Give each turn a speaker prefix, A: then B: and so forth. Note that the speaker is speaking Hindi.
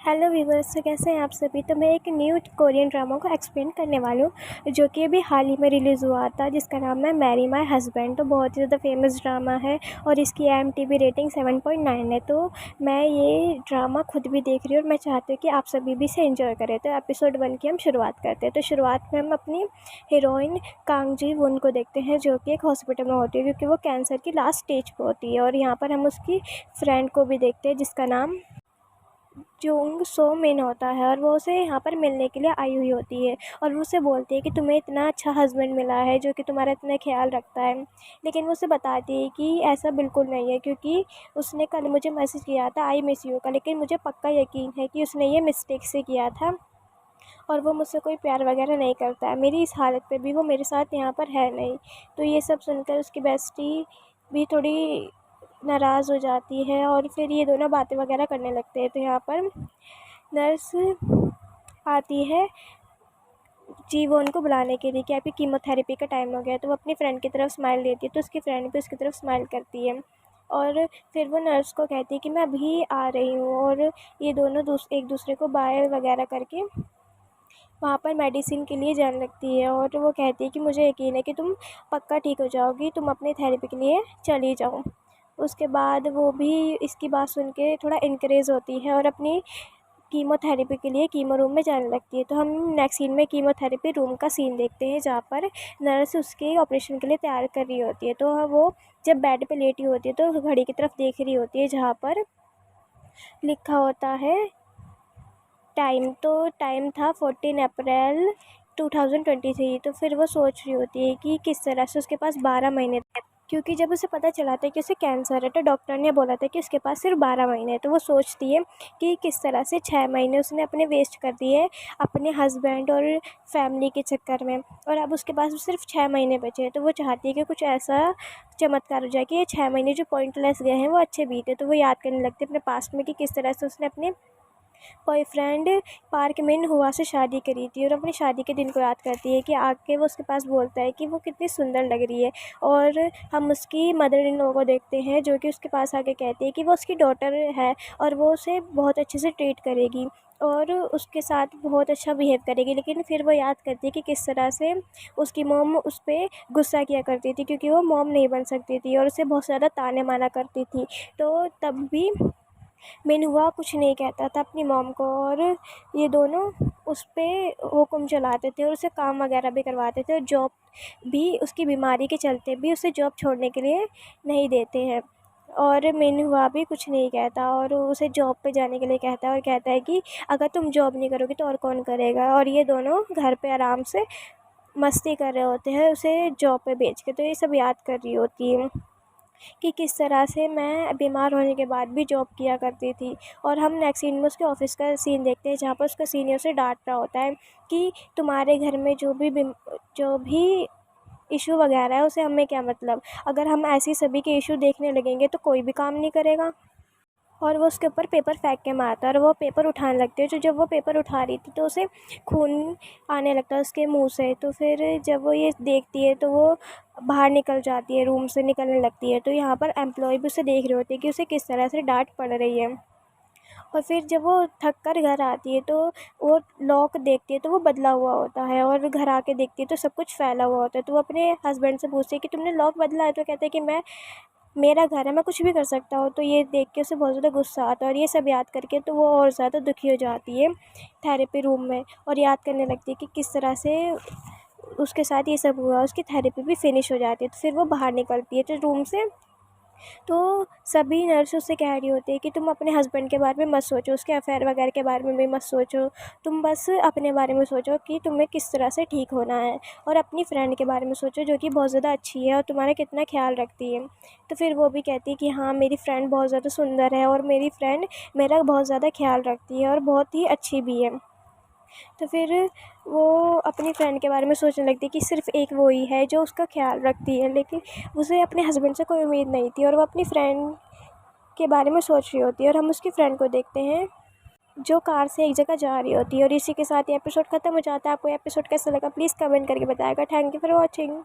A: हेलो व्यूवर्स, तो कैसे हैं आप सभी। तो मैं एक न्यू कोरियन ड्रामा को एक्सप्लेन करने वाली हूँ जो कि अभी हाल ही में रिलीज़ हुआ था, जिसका नाम है मैरी माय हस्बैंड। तो बहुत ही ज़्यादा फेमस ड्रामा है और इसकी IMDb रेटिंग 7.9 है। तो मैं ये ड्रामा खुद भी देख रही हूँ और मैं चाहती हूँ कि आप सभी भी इसे एंजॉय करें। तो एपिसोड 1 की हम शुरुआत करते हैं। तो शुरुआत में हम अपनी हीरोइन कांग जी वुन को देखते हैं, जो कि एक हॉस्पिटल में होती है क्योंकि वो कैंसर की लास्ट स्टेज पर होती है। और यहाँ पर हम उसकी फ्रेंड को भी देखते हैं जिसका नाम जोंग सो मिन होता है और वो उसे यहाँ पर मिलने के लिए आई हुई होती है। और वो उसे बोलती है कि तुम्हें इतना अच्छा हस्बैंड मिला है जो कि तुम्हारा इतना ख्याल रखता है। लेकिन वो उसे बताती है कि ऐसा बिल्कुल नहीं है, क्योंकि उसने कल मुझे मैसेज किया था आई मिस यू का, लेकिन मुझे पक्का यकीन है कि उसने ये मिस्टेक से किया था और वो मुझसे कोई प्यार वगैरह नहीं करता है। मेरी इस हालत पे भी वो मेरे साथ यहाँ पर है नहीं। तो ये सब सुनकर उसकी बेस्टी भी थोड़ी नाराज़ हो जाती है और फिर ये दोनों बातें वगैरह करने लगते हैं। तो यहाँ पर नर्स आती है जी वो उनको बुलाने के लिए कि आपकी कीमोथेरेपी का टाइम हो गया है। तो वो अपनी फ्रेंड की तरफ स्माइल देती है, तो उसकी फ्रेंड भी उसकी तरफ स्माइल करती है और फिर वो नर्स को कहती है कि मैं अभी आ रही हूँ। और ये दोनों एक दूसरे को बाय वगैरह करके वहाँ पर मेडिसिन के लिए जाने लगती है। और वो कहती है कि मुझे यकीन है कि तुम पक्का ठीक हो जाओगी, तुम अपनी थेरेपी के लिए चली जाओ। उसके बाद वो भी इसकी बात सुन के थोड़ा इनकरेज होती है और अपनी कीमोथेरेपी के लिए कीमो रूम में जाने लगती है। तो हम नेक्स्ट सीन में कीमोथेरेपी रूम का सीन देखते हैं, जहाँ पर नर्स उसके ऑपरेशन के लिए तैयार कर रही होती है। तो वो जब बेड पे लेटी होती है तो घड़ी की तरफ देख रही होती है, जहाँ पर लिखा होता है टाइम। तो टाइम था 14 अप्रैल 2023। तो फिर वो सोच रही होती है कि किस तरह से उसके पास 12 महीने थे, क्योंकि जब उसे पता चला था कि उसे कैंसर है तो डॉक्टर ने बोला था कि उसके पास सिर्फ 12 महीने हैं। तो वो सोचती है कि किस तरह से 6 महीने उसने अपने वेस्ट कर दिए अपने हस्बैंड और फैमिली के चक्कर में, और अब उसके पास सिर्फ 6 महीने बचे हैं। तो वो चाहती है कि कुछ ऐसा चमत्कार हो जाए कि ये 6 महीने जो पॉइंटलेस गए हैं वो अच्छे बीते। तो वो याद करने लगती है अपने पास्ट में कि किस तरह से उसने अपने बॉयफ्रेंड पार्क मिन हुआ से शादी करी थी और अपनी शादी के दिन को याद करती है कि आके वो उसके पास बोलता है कि वो कितनी सुंदर लग रही है। और हम उसकी मदर इन लॉ को देखते हैं जो कि उसके पास आके कहती है कि वो उसकी डॉटर है और वो उसे बहुत अच्छे से ट्रीट करेगी और उसके साथ बहुत अच्छा बिहेव करेगी। लेकिन फिर वो याद करती है कि किस तरह से उसकी मॉम उस पर गुस्सा किया करती थी, क्योंकि वो मॉम नहीं बन सकती थी और उसे बहुत ज़्यादा ताने माना करती थी। तो तब भी मिनहुआ कुछ नहीं कहता था अपनी मॉम को, और ये दोनों उस पर हुक्म चलाते थे और उसे काम वगैरह भी करवाते थे और जॉब भी उसकी बीमारी के चलते भी उसे जॉब छोड़ने के लिए नहीं देते हैं। और मिनहुआ भी कुछ नहीं कहता और उसे जॉब पे जाने के लिए कहता है और कहता है कि अगर तुम जॉब नहीं करोगे तो और कौन करेगा। और ये दोनों घर पे आराम से मस्ती कर रहे होते हैं उसे जॉब पे भेज के। तो ये सब याद कर रही होती है कि किस तरह से मैं बीमार होने के बाद भी जॉब किया करती थी। और हम नेक्स्ट सीन में उसके ऑफिस का सीन देखते हैं, जहाँ पर उसका सीनियर से डांट रहा होता है कि तुम्हारे घर में जो भी इशू वगैरह है उसे हमें क्या मतलब, अगर हम ऐसे सभी के इशू देखने लगेंगे तो कोई भी काम नहीं करेगा। और वो उसके ऊपर पेपर फेंक के मारता है और वो पेपर उठाने लगती है। जो जब वो पेपर उठा रही थी तो उसे खून आने लगता है उसके मुंह से। तो फिर जब वो ये देखती है तो वो बाहर निकल जाती है, रूम से निकलने लगती है। तो यहाँ पर एम्प्लॉय भी उसे देख रही होती है कि उसे किस तरह से डांट पड़ रही है। और फिर जब वो थक कर घर आती है तो वो लॉक देखती है तो वो बदला हुआ होता है, और घर आके देखती है तो सब कुछ फैला हुआ होता है। तो वो अपने हस्बैंड से पूछती है कि तुमने लॉक बदला है, तो कहते हैं कि मेरा घर है, मैं कुछ भी कर सकता हूँ। तो ये देख के उसे बहुत ज़्यादा गुस्सा आता है और ये सब याद करके तो वो और ज़्यादा दुखी हो जाती है थेरेपी रूम में और याद करने लगती है कि किस तरह से उसके साथ ये सब हुआ। उसकी थेरेपी भी फिनिश हो जाती है। तो फिर वो बाहर निकलती है तो रूम से, तो सभी नर्स उससे कह रही होती है कि तुम अपने हस्बैंड के बारे में मत सोचो, उसके अफेयर वगैरह के बारे में भी मत सोचो, तुम बस अपने बारे में सोचो कि तुम्हें किस तरह से ठीक होना है, और अपनी फ्रेंड के बारे में सोचो जो कि बहुत ज़्यादा अच्छी है और तुम्हारा कितना ख्याल रखती है। तो फिर वो भी कहती है कि हाँ मेरी फ्रेंड बहुत ज़्यादा सुंदर है और मेरी फ्रेंड मेरा बहुत ज़्यादा ख्याल रखती है और बहुत ही अच्छी भी है। तो फिर वो अपनी फ्रेंड के बारे में सोचने लगती है कि सिर्फ एक वो ही है जो उसका ख्याल रखती है, लेकिन उसे अपने हस्बैंड से कोई उम्मीद नहीं थी और वो अपनी फ्रेंड के बारे में सोच रही होती है। और हम उसकी फ्रेंड को देखते हैं जो कार से एक जगह जा रही होती है। और इसी के साथ ये एपिसोड ख़त्म हो जाता है। आपको ये एपिसोड कैसा लगा प्लीज़ कमेंट करके बताएगा। Thank you for watching.